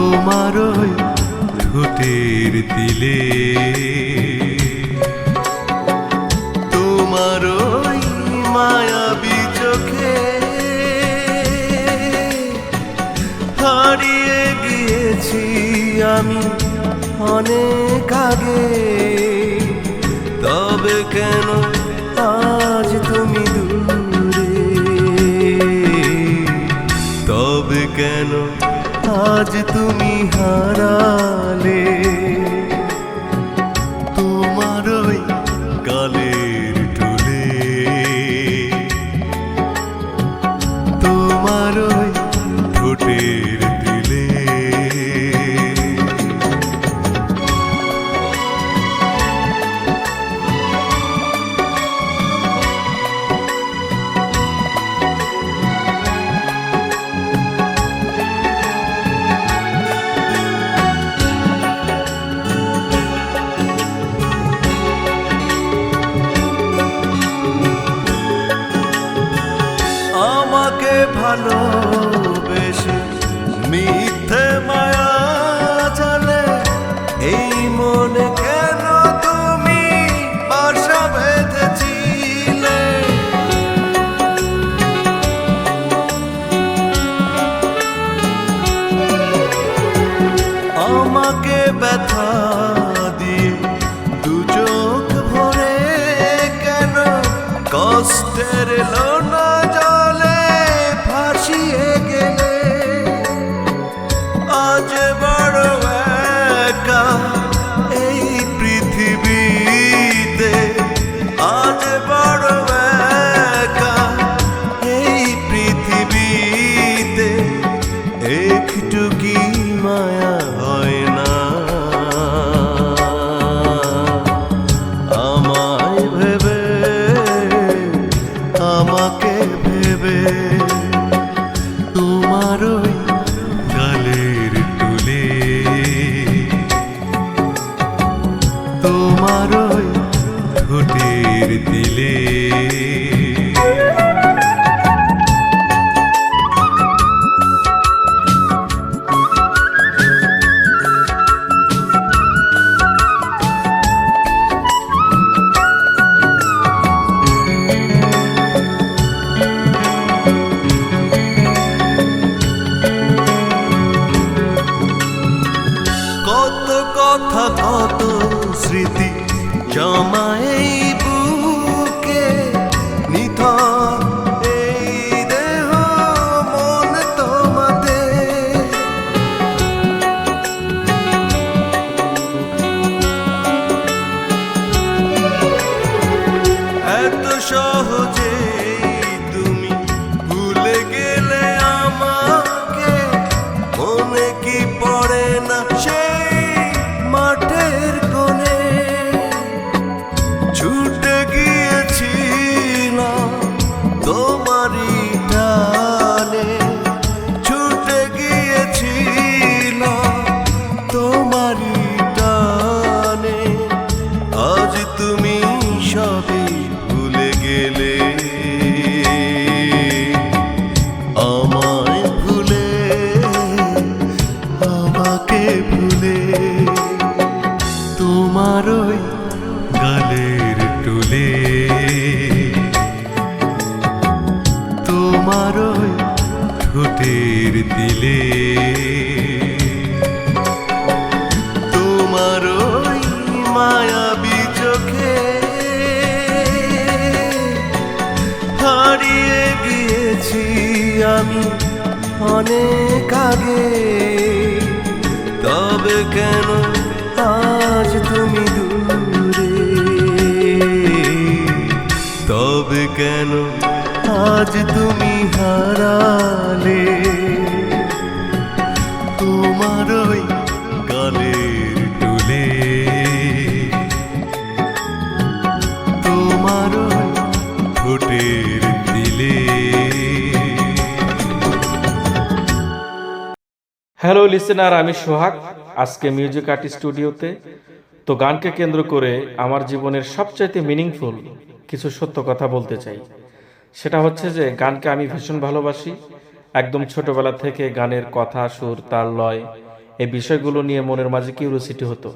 তোমার ওই ঠোঁটের তিলে, তোমার ওই মায়াবী চোখে হারিয়ে গিয়েছি আমি অনেক আগে। তবে কেন আজ তুমি দূরে, তবে কেন আজ তুমি হারালে তোমার ওই গালের টোলে, তোমার ওই ঠোঁটের তিলে। আমাকে ভালোবেসে মিথ্যে মায়া জালে এই মনে কেন তুমি বাসা বেঁধেছিলে? আমাকে ব্যথা দিয়ে দু চোখ ভরে কেন কষ্টের লোনা জলে ভাসিয়ে গেলে? আজ বড় একা এই পৃথিবীতে, আজ বড় একা এই পৃথিবীতে, একটু কি মায়া হয় না আমায় ভেবে, আমাকে ভেবে? তোমার ওই গালের তুলে, তোমার ওই ঠোঁটের তিলে। কত কথা কত স্মৃতি জমা এই বুকে, নিথর এই দেহ মন তোমাতে। এত সহজে তুমি ভুলে গেলে আমাকে, মনে কি পড়ে না সেই মাঠের কোণে ছুটে গিয়েছিলাম তোমারই টানে, ছুটে গিয়েছিলাম তোমারই টানে। আজ তুমি সবই ভুলে গেলে আমায় ভুলে, আমাকে ভুলে। তোমার ওই গালের টোলে, তোমার ওই ঠোঁটের তিলে, তোমার ওই মায়াবী চোখে হারিয়ে গিয়েছি আমি অনেক আগে। তবে কেন আজ তুমি দূরে, তবে কেন আজ তুমি হারালে তোমার ওই গালের টোলে, তোমার ওই ঠোঁটের তিলে। হ্যালো লিসেনার, আমি সোহাগ আজকে মিউজিক আর্টিস্ট স্টুডিওতে। তো গানকে কেন্দ্র করে আমার জীবনের সবচাইতে মিনিংফুল কিছু সত্য কথা বলতে চাই। সেটা হচ্ছে যে গানকে আমি ভীষণ ভালোবাসি। একদম ছোটবেলা থেকে গানের কথা, সুর, তাল, লয় এই বিষয়গুলো নিয়ে মনের মাঝে কিউরিওসিটি হতো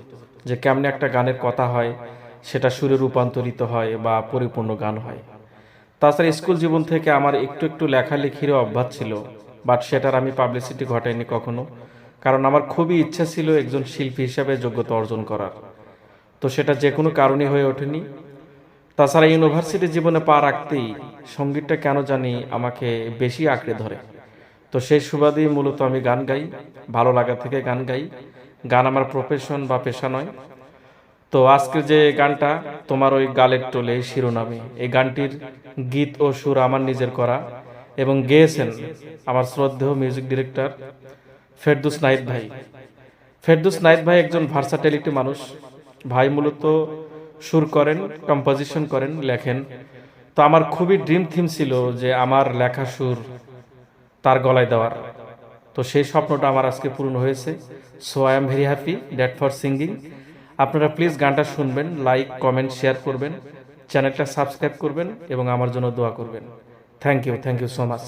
যে কেমনে একটা গানের কথা হয়, সেটা সুরে রূপান্তরিত হয় বা পরিপূর্ণ গান হয়। তাছাড়া স্কুল জীবন থেকে আমার একটু একটু লেখালেখিরও অভ্যাস ছিল, বাট সেটার আমি পাবলিসিটি ঘটাইনি কখনো, কারণ আমার খুবই ইচ্ছা ছিল একজন শিল্পী হিসাবে যোগ্যতা অর্জন করার। তো সেটা যে কোনো কারণে হয়ে ওঠেনি। তাছাড়া ইউনিভার্সিটি জীবনে পা রাখতেই সঙ্গীতটা কেন জানি আমাকে বেশি আঁকড়ে ধরে। তো সেই সুবাদেই মূলত আমি গান গাই, ভালো লাগা থেকে গান গাই। গান আমার প্রফেশন বা পেশা নয়। তো আজকে যে গানটা তোমার ওই গালের টোলে শিরোনামে, এই গানটির গীত ও সুর আমার নিজের করা এবং গেয়েছেন আমার শ্রদ্ধেয় মিউজিক ডিরেক্টর ফেরদৌস নাহিদ ভাই। ফেরদৌস নাহিদ ভাই একজন ভার্সাটিলিটি মানুষ। ভাই মূলত সুর করেন, কম্পোজিশন করেন, লেখেন। তো আমার খুবই ড্রিম থিম ছিল যে আমার লেখা সুর তার গলায় দেওয়ার। তো সেই স্বপ্নটা আমার আজকে পূরণ হয়েছে। So I am very happy that for singing. আপনারা প্লিজ গানটা শুনবেন, লাইক কমেন্ট শেয়ার করবেন, চ্যানেলটা সাবস্ক্রাইব করবেন এবং আমার জন্য দোয়া করবেন। Thank you so much.